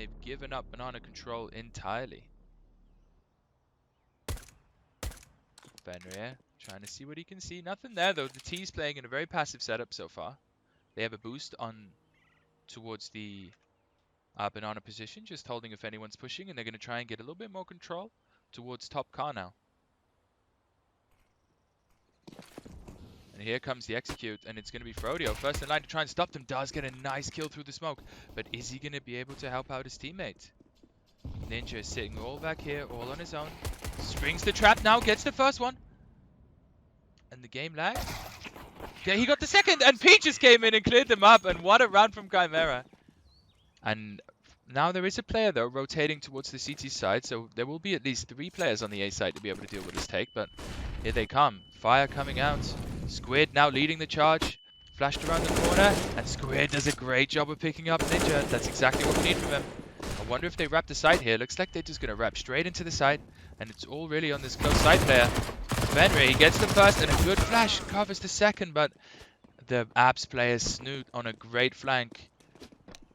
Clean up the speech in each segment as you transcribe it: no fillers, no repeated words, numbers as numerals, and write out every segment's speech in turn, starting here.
they've given up banana control entirely. Fenrir trying to see what he can see. Nothing there though. The T's playing in a very passive setup so far. They have a boost on towards the banana position, just holding if anyone's pushing, and they're going to try and get a little bit more control towards top car now. And here comes the execute, and it's going to be Frodio. First in line to try and stop them. Does get a nice kill through the smoke, but is he going to be able to help out his teammate? Ninja is sitting all back here, all on his own. Springs the trap now, gets the first one. And the game lagged. Yeah, he got the second, and Peaches came in and cleared them up, and what a round from Chimera. And now there is a player, though, rotating towards the CT side, so there will be at least 3 players on the A side to be able to deal with this take, but here they come. Fire coming out. Squid now leading the charge. Flashed around the corner, and Squid does a great job of picking up Ninja. That's exactly what we need from him. I wonder if they wrap the side here. Looks like they're just going to wrap straight into the side, and it's all really on this close side player. Fenrir, he gets the first, and a good flash covers the second, but the Abs player snoot on a great flank.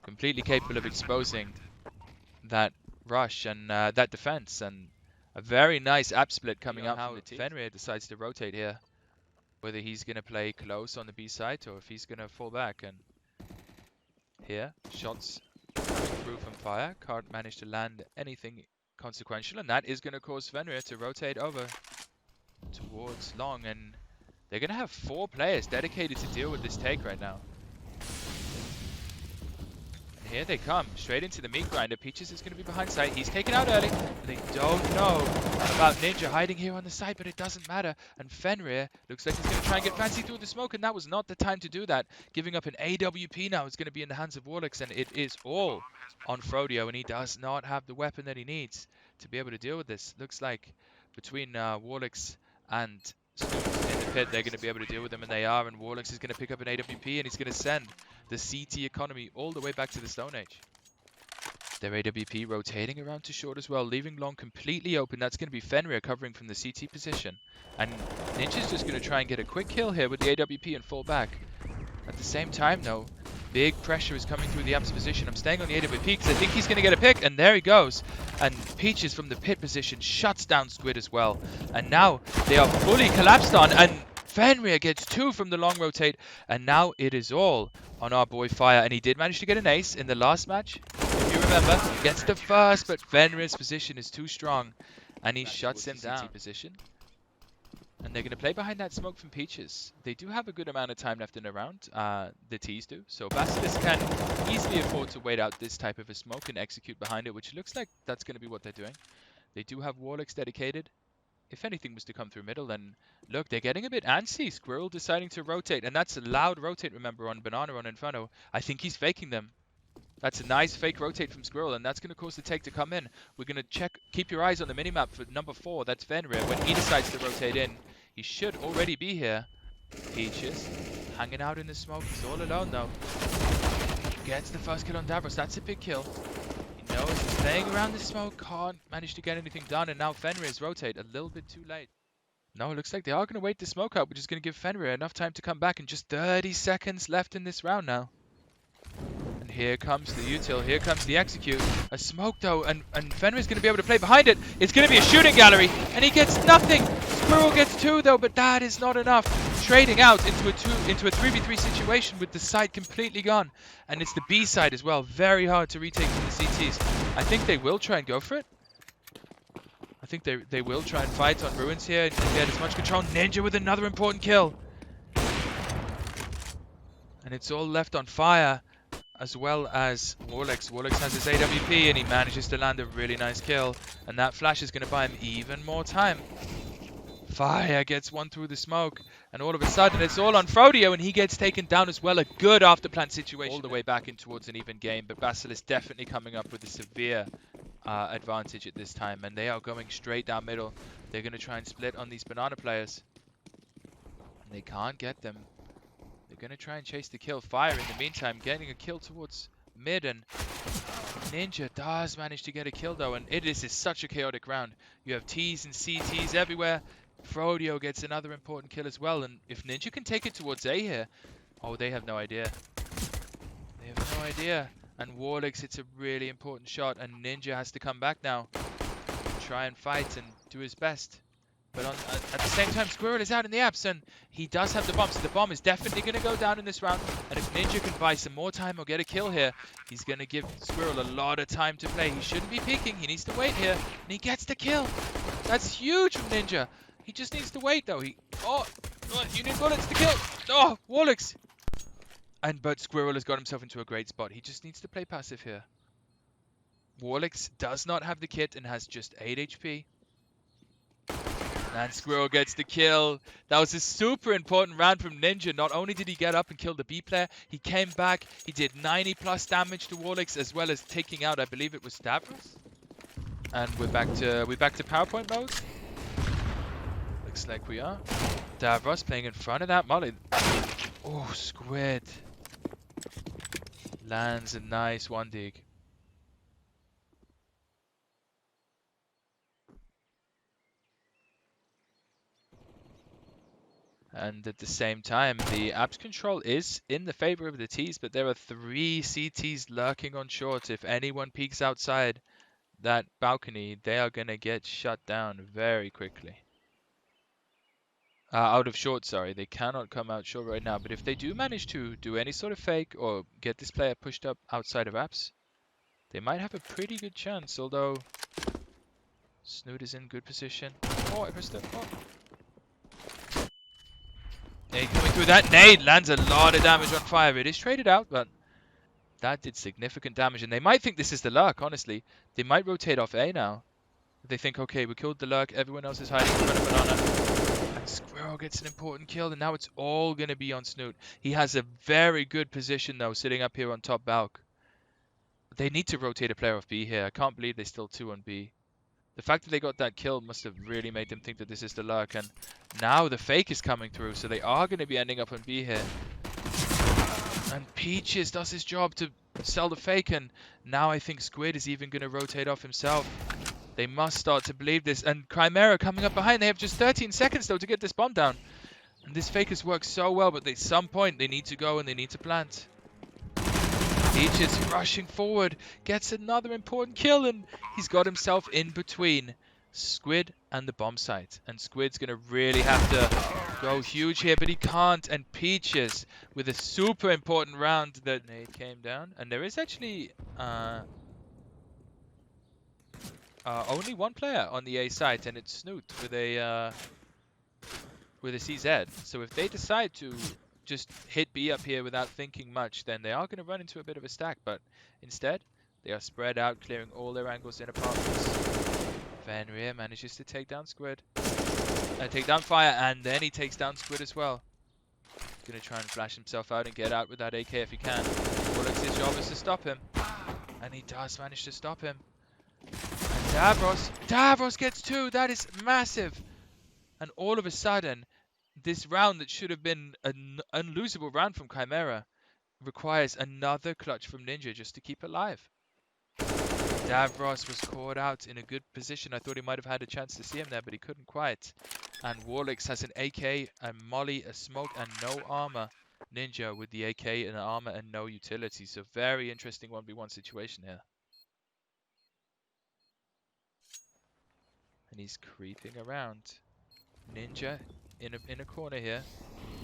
Completely capable of exposing that rush and that defense, and a very nice Abs split coming out from the team. Fenrir decides to rotate here. Whether he's going to play close on the B side or if he's going to fall back. And here, shots coming through from Fire. Can't manage to land anything consequential. And that is going to cause Fenrir to rotate over towards long. And they're going to have 4 players dedicated to deal with this take right now. And here they come, straight into the meat grinder. Peaches is going to be behind side. He's taken out early. They don't know about Ninja hiding here on the side, but it doesn't matter. And Fenrir looks like he's going to try and get fancy through the smoke, and that was not the time to do that. Giving up an AWP now is going to be in the hands of Warlix, and it is all on Frodio, and he does not have the weapon that he needs to be able to deal with this. Looks like between Warlix and Snoop in the pit, they're going to be able to deal with them, and they are. And Warlix is going to pick up an AWP, and he's going to send the CT economy all the way back to the Stone Age. Their AWP rotating around to short as well, leaving long completely open. That's going to be Fenrir covering from the CT position. And Ninja's just going to try and get a quick kill here with the AWP and fall back. At the same time, though, big pressure is coming through the Abs position. I'm staying on the AWP because I think he's going to get a pick, and there he goes. And Peaches from the pit position shuts down Squid as well. And now they are fully collapsed on, and Fenrir gets 2 from the long rotate, and now it is all on our boy Fire. And he did manage to get an ace in the last match. If you remember, he gets the first, but Fenrir's position is too strong, and he shuts him down. Position. And they're going to play behind that smoke from Peaches. They do have a good amount of time left in the round, the T's do. So Basilisk can easily afford to wait out this type of a smoke and execute behind it, which looks like that's going to be what they're doing. They do have Warlix dedicated. If anything was to come through middle, then look, they're getting a bit antsy. Squirrel deciding to rotate, and that's a loud rotate, remember, on Banana on Inferno. I think he's faking them. That's a nice fake rotate from Squirrel, and that's going to cause the take to come in. We're going to check, keep your eyes on the minimap for number 4. That's Fenrir. When he decides to rotate in, he should already be here. Peaches hanging out in the smoke. He's all alone, though. Gets the first kill on Davros. That's a big kill. He knows he's staying around the smoke. Can't manage to get anything done, and now Fenrir's rotate a little bit too late. No, it looks like they are going to wait the smoke out, which is going to give Fenrir enough time to come back, and just 30 seconds left in this round now. Here comes the util, here comes the execute. A smoke though, and Fenrir's going to be able to play behind it. It's going to be a shooting gallery, and he gets nothing. Squirrel gets 2 though, but that is not enough. Trading out into a 3v3 situation with the side completely gone. And it's the B side as well. Very hard to retake from the CTs. I think they will try and go for it. I think they will try and fight on Ruins here and get as much control. Ninja with another important kill. And it's all left on Fire, as well as Warlix. Warlix has his AWP, and he manages to land a really nice kill. And that flash is going to buy him even more time. Fire gets 1 through the smoke, and all of a sudden it's all on Frodio, and he gets taken down as well. A good after-plant situation all the way back in towards an even game, but Basilisk definitely coming up with a severe advantage at this time, and they are going straight down middle. They're going to try and split on these banana players, and they can't get them. They're going to try and chase the kill. Fire in the meantime getting a kill towards mid, and Ninja does manage to get a kill though, and it is such a chaotic round. You have T's and CTs everywhere. Frodio gets another important kill as well, and if Ninja can take it towards A here, oh, they have no idea. They have no idea. And Warlix hits a really important shot, and Ninja has to come back now. Try and fight and do his best. But at the same time, Squirrel is out in the apps, and he does have the bomb, so the bomb is definitely going to go down in this round. And if Ninja can buy some more time or get a kill here, he's going to give Squirrel a lot of time to play. He shouldn't be peeking, he needs to wait here, and he gets the kill. That's huge from Ninja. He just needs to wait, though. Oh, you need bullets to kill. Oh, Warlix. But Squirrel has got himself into a great spot. He just needs to play passive here. Warlix does not have the kit and has just 8 HP. And Squirrel gets the kill. That was a super important round from Ninja. Not only did he get up and kill the B player, he came back. He did 90 plus damage to Warlix, as well as taking out, I believe it was Stavros. And we're back to PowerPoint mode. Looks like we are. Davros playing in front of that molly. Oh, Squid lands a nice one dig. And at the same time, the apps control is in the favor of the Ts, but there are 3 CTs lurking on short. If anyone peeks outside that balcony, they are going to get shut down very quickly. Out of short, sorry. They cannot come out short right now, but if they do manage to do any sort of fake or get this player pushed up outside of apps, they might have a pretty good chance, although Snoot is in good position. Oh, I pressed it. Oh. Nade coming through that. Nade lands a lot of damage on fire. It is traded out, but that did significant damage. And they might think this is the lurk, honestly. They might rotate off A now. They think, okay, we killed the lurk. Everyone else is hiding in front of Banana. And Squirrel gets an important kill, and now it's all going to be on Snoot. He has a very good position, though, sitting up here on top balk. They need to rotate a player off B here. I can't believe they still 2 on B. The fact that they got that kill must have really made them think that this is the lurk, and now the fake is coming through, so they are going to be ending up on B here. And Peaches does his job to sell the fake, and now I think Squid is even going to rotate off himself. They must start to believe this, and Chimera coming up behind. They have just 13 seconds, though, to get this bomb down. And this fake has worked so well, but at some point they need to go and they need to plant. Peaches rushing forward, gets another important kill, and he's got himself in between Squid and the bomb site. And Squid's going to really have to go huge here, but he can't. And Peaches with a super important round that Nade came down. And there is actually only one player on the A site, and it's Snoot with a CZ. So if they decide to just hit B up here without thinking much, then they are going to run into a bit of a stack, but instead they are spread out, clearing all their angles in apartments. Fenrir manages to take down Squid, take down Fire, and then he takes down Squid as well. Gonna try and flash himself out and get out with that AK if he can. Warlix's job is to stop him, and he does manage to stop him. And Davros gets 2. That is massive. And all of a sudden, this round that should have been an unlosable round from Chimera requires another clutch from Ninja just to keep alive. Davros was caught out in a good position. I thought he might have had a chance to see him there, but he couldn't quite. And Warlix has an AK, a molly, a smoke, and no armor. Ninja with the AK and armor and no utility. So very interesting 1v1 situation here. And he's creeping around. Ninja in a corner here.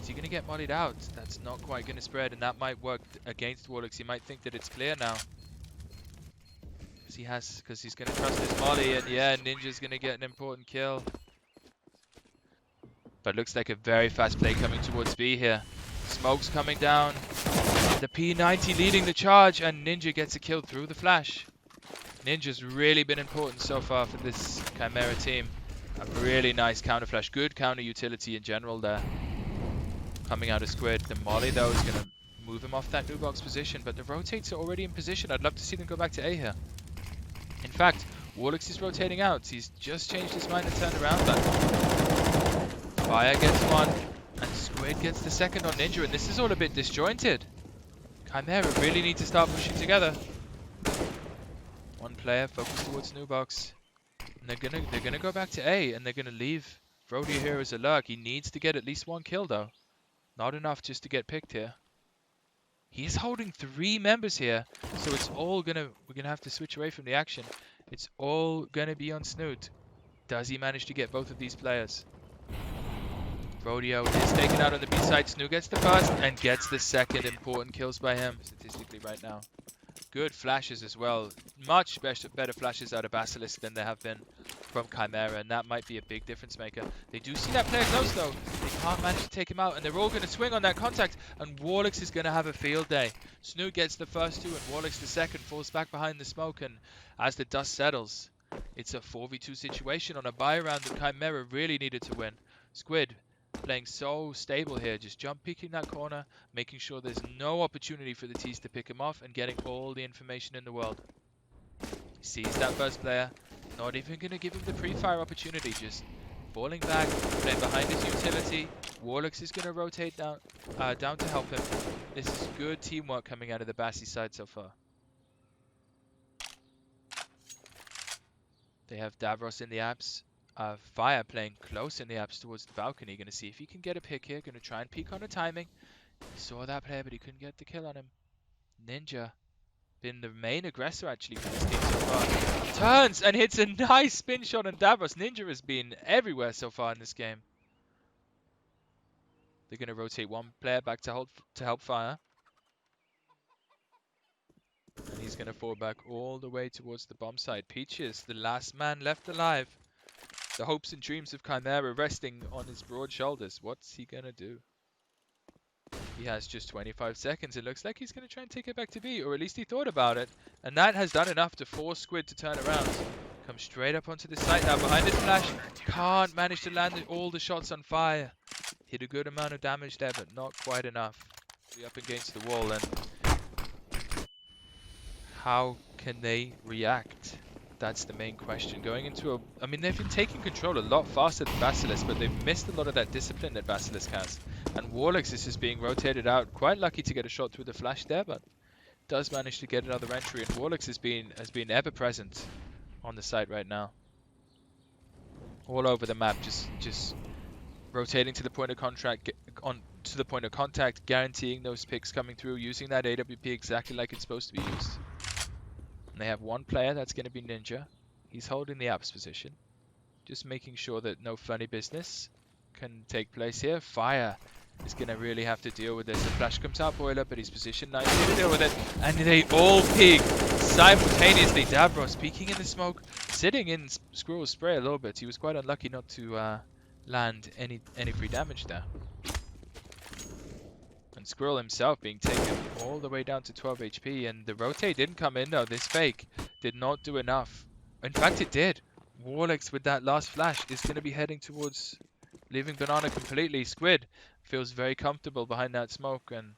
Is he going to get mollied out? That's not quite going to spread, and that might work against Warlix. He might think that it's clear now. Because he's going to trust his molly, and yeah, Ninja's going to get an important kill. But looks like a very fast play coming towards B here. Smoke's coming down. The P90 leading the charge, and Ninja gets a kill through the flash. Ninja's really been important so far for this Chimera team. A really nice counter flash. Good counter utility in general there. Coming out of Squid. The molly, though, is going to move him off that new box position. But the rotates are already in position. I'd love to see them go back to A here. In fact, Warlix is rotating out. He's just changed his mind and turned around. But Fire gets 1. And Squid gets the second on Ninja. And this is all a bit disjointed. Chimera really need to start pushing together. One player focused towards new box. And they're gonna go back to A, and they're gonna leave Brody here as a lurk. He needs to get at least 1 kill though. Not enough just to get picked here. He's holding 3 members here, so it's all we're gonna have to switch away from the action. It's all gonna be on Snoot. Does he manage to get both of these players? Rodeo is taken out on the B side. Snoot gets the first and gets the second. Important kills by him statistically right now. Good flashes as well. Much better flashes out of Basilisk than there have been from Chimera, and that might be a big difference maker. They do see that player close though. They can't manage to take him out, and they're all going to swing on that contact, and Warlix is going to have a field day. Snoot gets the first 2, and Warlix the second, falls back behind the smoke, and as the dust settles, it's a 4v2 situation on a buy round that Chimera really needed to win. Squid playing so stable here, just jump peeking that corner, making sure there's no opportunity for the T's to pick him off, and getting all the information in the world. Sees that first player, not even going to give him the pre-fire opportunity, just falling back, playing behind his utility. Warlix is going to rotate down to help him. This is good teamwork coming out of the Bassi side so far. They have Davros in the apps. Fire playing close in the apps towards the balcony. Going to see if he can get a pick here. Going to try and peek on the timing. He saw that player, but he couldn't get the kill on him. Ninja, been the main aggressor actually for this team so far. Turns and hits a nice spin shot on Davros. Ninja has been everywhere so far in this game. They're going to rotate one player back to help Fire. And he's going to fall back all the way towards the bomb side. Peaches, the last man left alive. The hopes and dreams of Chimera resting on his broad shoulders. What's he going to do? He has just 25 seconds. It looks like he's going to try and take it back to B, or at least he thought about it. And that has done enough to force Squid to turn around. Come straight up onto the site now behind his flash. Can't manage to land all the shots on Fire. Hit a good amount of damage there, but not quite enough. Be up against the wall, and how can they react? That's the main question. Going into I mean, they've been taking control a lot faster than Basilisk, but they've missed a lot of that discipline that Basilisk has. And Warlix is just being rotated out. Quite lucky to get a shot through the flash there, but does manage to get another entry. And Warlix has been ever present on the site right now. All over the map, just rotating to the point of contact, guaranteeing those picks coming through, using that AWP exactly like it's supposed to be used. And they have one player, that's going to be Ninja. He's holding the apps position. Just making sure that no funny business can take place here. Fire is going to really have to deal with this. The flash comes out, Boiler, but he's positioned nicely to deal with it. And they all peek simultaneously. Davros peeking in the smoke, sitting in Squirrel's spray a little bit. He was quite unlucky not to land any free damage there. And Squirrel himself being taken all the way down to 12 HP, and the rotate didn't come in though. This fake did not do enough. In fact, it did. Warlix with that last flash is going to be heading towards leaving Banana completely. Squid feels very comfortable behind that smoke, and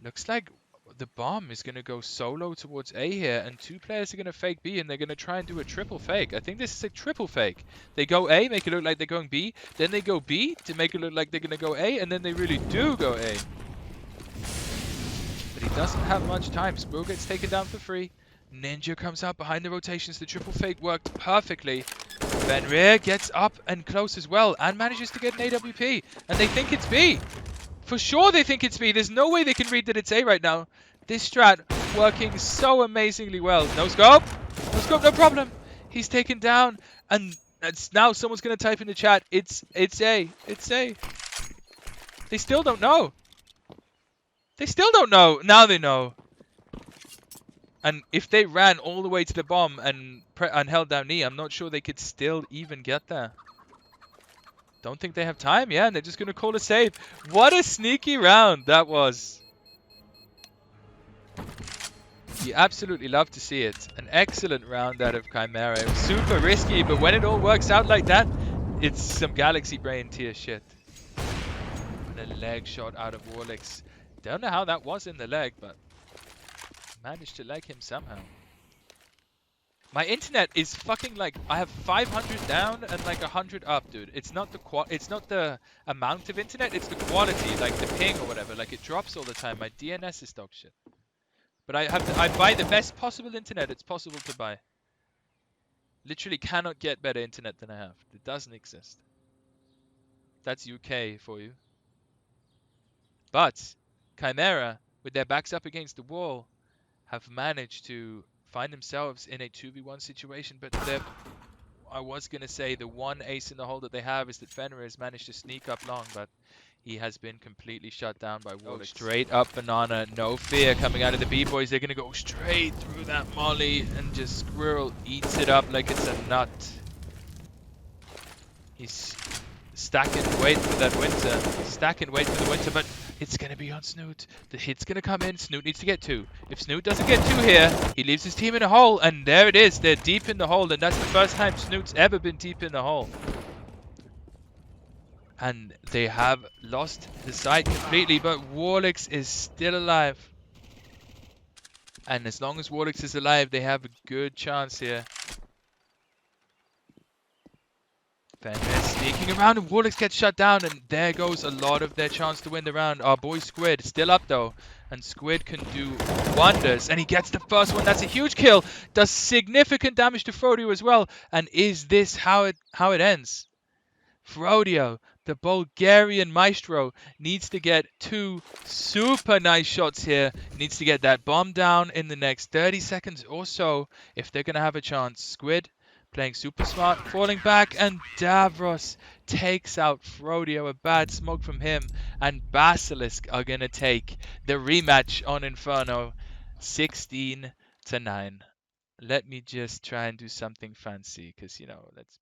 looks like the bomb is going to go solo towards A here, and 2 players are going to fake B, and they're going to try and do a triple fake. I think this is a triple fake. They go A, make it look like they're going B, then they go B to make it look like they're going to go A, and then they really do go A. But he doesn't have much time. Squirrel gets taken down for free. Ninja comes out behind the rotations. The triple fake worked perfectly. Fenrir gets up and close as well, and manages to get an AWP, and they think it's B. For sure they think it's B. There's no way they can read that it's A right now. This strat working so amazingly well. No scope. No scope, no problem. He's taken down. And now someone's going to type in the chat, it's A. It's A. They still don't know. They still don't know. Now they know. And if they ran all the way to the bomb and held down E, I'm not sure they could still even get there. Don't think they have time, yeah, and they're just going to call a save. What a sneaky round that was. You absolutely love to see it. An excellent round out of Chimera. It was super risky, but when it all works out like that, it's some Galaxy Brain tier shit. And a leg shot out of Warlix. Don't know how that was in the leg, but managed to leg him somehow. My internet is fucking like, I have 500 down and like 100 up, dude. It's not the amount of internet, it's the quality, like the ping or whatever. Like it drops all the time. My DNS is dog shit. But I buy the best possible internet it's possible to buy. Literally cannot get better internet than I have. It doesn't exist. That's UK for you. But Chimera with their backs up against the wall, have managed to find themselves in a 2v1 situation. But I was going to say the one ace in the hole that they have is that Fenrir has managed to sneak up long, but he has been completely shut down by Warlick. Straight up banana, no fear coming out of the B-boys. They're going to go straight through that molly, and just Squirrel eats it up like it's a nut. He's stacking weight for that winter. Stacking weight for the winter, but it's going to be on Snoot. The hit's going to come in. Snoot needs to get 2. If Snoot doesn't get 2 here, he leaves his team in a hole, and there it is. They're deep in the hole, and that's the first time Snoot's ever been deep in the hole. And they have lost the site completely, but Warlix is still alive. And as long as Warlix is alive, they have a good chance here. Fenrir sneaking around, and Warlix gets shut down, and there goes a lot of their chance to win the round. Our boy Squid still up though, and Squid can do wonders, and he gets the first one. That's a huge kill, does significant damage to Frodio as well. And is this how it ends? Frodio, the Bulgarian maestro, needs to get 2 super nice shots here. Needs to get that bomb down in the next 30 seconds or so if they're going to have a chance. Squid playing super smart, falling back, and Davros takes out Frodio. A bad smoke from him, and Basilisk are going to take the rematch on Inferno, 16-9. Let me just try and do something fancy, because, you know, let's